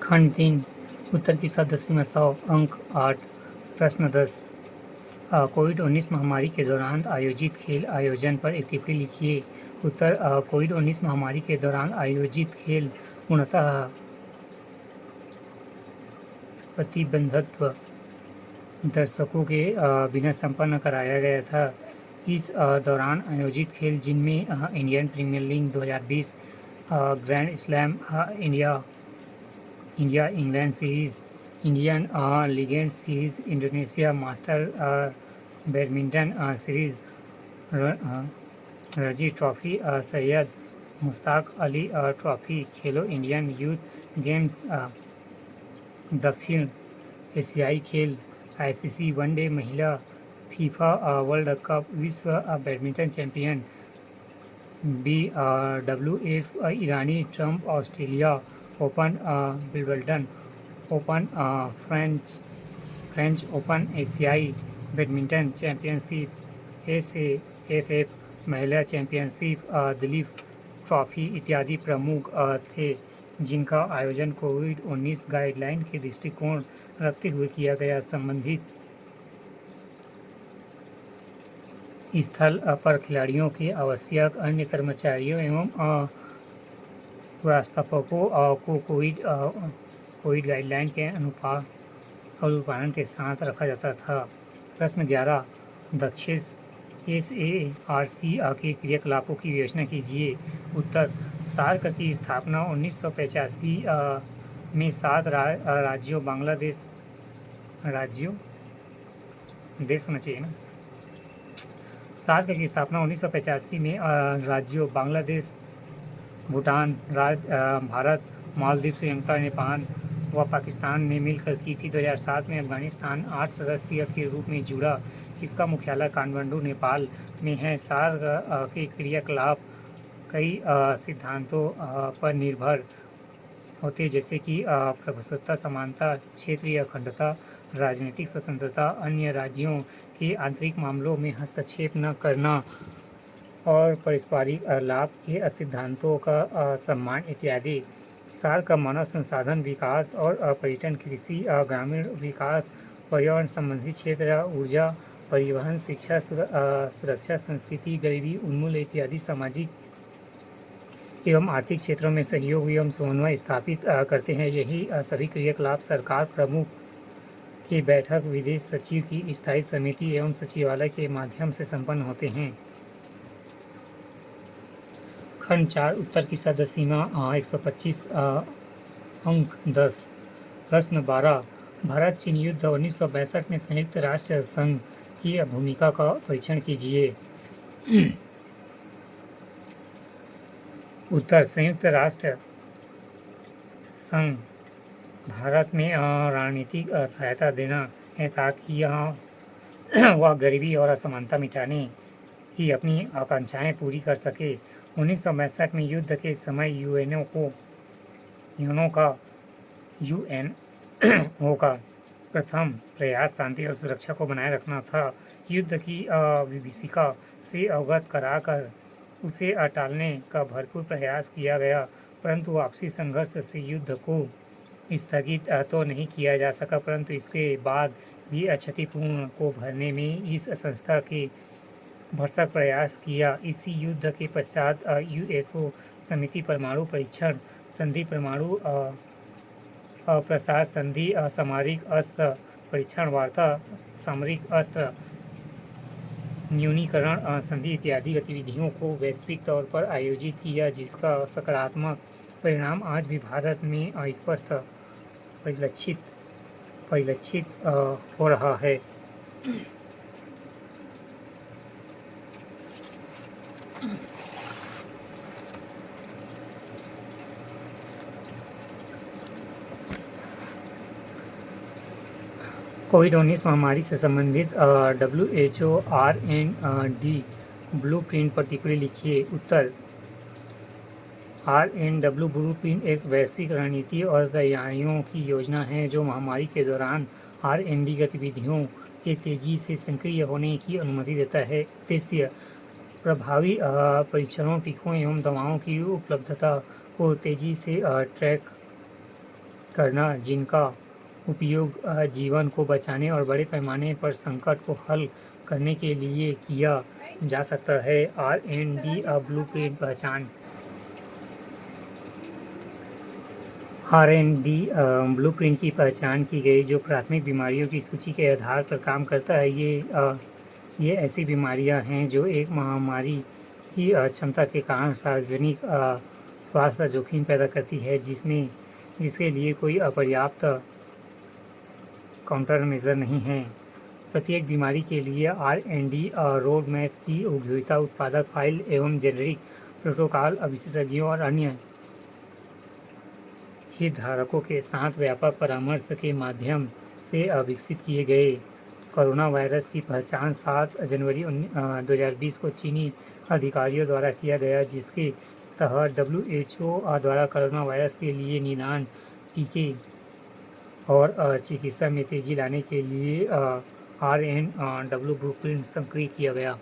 खंड 3 उत्तर की सदस्य में 100 अंक 8 प्रश्न 10 कोविड-19 महामारी के दौरान आयोजित खेल आयोजन पर एक टिप्पणी लिखिए। उत्तर कोविड-19 महामारी के दौरान आयोजित खेल पूर्णतः प्रतिबंधित दर्शकों के बिना संपन्न कराया गया था। इस दौरान आयोजित खेल जिनमें Indian premier league 2020, grand slam India England series, Indian legend series, Indonesia master badminton series, Ranji trophy, Syed Mushtaq Ali trophy, Khelo Indian youth games, दक्षिण एशियाई खेल, आईसीसी वनडे महिला, फीफा वर्ल्ड कप, विश्व badminton champion, BWF Irani trophy Australia open, Wimbledon open, French open, एशियाई badminton championship, SAFF महिला चैंपियनशिप, Dilip trophy इत्यादि प्रमुख थे जिनका आयोजन कोविड-19 गाइडलाइन के दृष्टिकोण रखते हुए किया गया। संबंधित स्थल पर खिलाड़ियों के आवश्यक अन्य कर्मचारियों एवं व्यवस्थापकों को कोविड गाइडलाइन के अनुपालन के साथ रखा जाता था। प्रश्न 11 दक्षिण SARC के क्रियाकलापों की विवेचना कीजिए। उत्तर सार्क की स्थापना 1985 में 7 राज्यों बांग्लादेश देश होना चाहिए ना। सार्क की स्थापना 1985 में राज्यों बांग्लादेश, भूटान, भारत, मालदीव, श्रीलंका, नेपाल व पाकिस्तान ने मिलकर की थी। 2007 में अफगानिस्तान 8 सदस्य के रूप में जुड़ा। इसका मुख्यालय काठमांडू, नेपाल में है। सार्क के क्रियाकलाप कई सिद्धांतों पर निर्भर होते जैसे कि प्रभुसत्ता, समानता, क्षेत्रीय अखंडता, राजनीतिक स्वतंत्रता, अन्य राज्यों के आंतरिक मामलों में हस्तक्षेप न करना और पारस्परिक लाभ के सिद्धांतों का सम्मान इत्यादि। सार्क का मानव संसाधन विकास और पर्यटन, कृषि, ग्रामीण विकास, पर्यावरण संबंधी क्षेत्र, ऊर्जा, परिवहन, शिक्षा, सुरक्षा, संस्कृति, गरीबी उन्मूलन इत्यादि सामाजिक एवं आर्थिक क्षेत्रों में सहयोग एवं समन्वय स्थापित करते हैं। यही सभी क्रियाकलाप सरकार प्रमुख की बैठक, विदेश सचिव की स्थायी समिति एवं सचिवालय के माध्यम से संपन्न होते हैं। खंड 4 उत्तर की सदस्य सीमा 125 अंक 10 प्रश्न 12 भारत चीन युद्ध 1962 में संयुक्त राष्ट्र संघ की भूमिका का परीक्षण कीजिए। उत्तर संयुक्त राष्ट्र संघ भारत में रणनीतिक सहायता देना है ताकि वह गरीबी और असमानता मिटाने की अपनी आकांक्षाएं पूरी कर सके। 1962 में युद्ध के समय यूएनओ का प्रथम प्रयास शांति और सुरक्षा को बनाए रखना था। युद्ध की विभीषिका से अवगत कराकर उसे टालने का भरपूर प्रयास किया गया, परंतु आपसी संघर्ष से युद्ध को स्थगित तो नहीं किया जा सका, परंतु इसके बाद भी क्षतिपूर्ण को भरने में इस संस्था के भरसक प्रयास किया। इसी युद्ध के पश्चात यूएसओ समिति परमाणु परीक्षण संधि, परमाणु प्रसार संधि, सामरिक अस्त्र परीक्षण वार्ता, सामरिक अस्त्र न्यूनीकरण संधि इत्यादि गतिविधियों को वैश्विक तौर पर आयोजित किया, जिसका सकारात्मक परिणाम आज भी भारत में स्पष्ट परिलक्षित हो रहा है। कोविड-19 महामारी से संबंधित WHO R&D ब्लूप्रिंट पर टिप्पणी लिखिए। उत्तर R&D ब्लूप्रिंट एक वैश्विक रणनीति और तैयारियों की योजना है जो महामारी के दौरान R&D गतिविधियों के तेजी से सक्रिय होने की अनुमति देता है। उद्देश्य प्रभावी परीक्षणों, टीकों एवं दवाओं की उपलब्धता को तेजी से ट्रैक करना, जिनका उपयोग जीवन को बचाने और बड़े पैमाने पर संकट को हल करने के लिए किया जा सकता है। R&D ब्लूप्रिंट पहचान। R&D ब्लूप्रिंट की पहचान की गई जो प्राथमिक बीमारियों की सूची के आधार पर काम करता है। ये ऐसी बीमारियां हैं जो एक महामारी की क्षमता के कारण सार्वजनिक स्वास्थ्य जोखिम पैदा करती है, जिसके लिए कोई पर्याप्त काउंटर मेजर नहीं है। प्रत्येक बीमारी के लिए R&D रोड मैप की उपयोगिता उत्पादक फाइल एवं जेनेरिक प्रोटोकॉल विशेषज्ञों और अन्य हितधारकों के साथ व्यापक परामर्श के माध्यम से विकसित किए गए। कोरोना वायरस की पहचान 7 जनवरी 2020 को चीनी अधिकारियों द्वारा किया गया, जिसके तहत WHO द्वारा कोरोना वायरस के लिए निदान, टीके और चिकित्सा में तेजी लाने के लिए R&D ब्लूप्रिंट संकलित किया गया।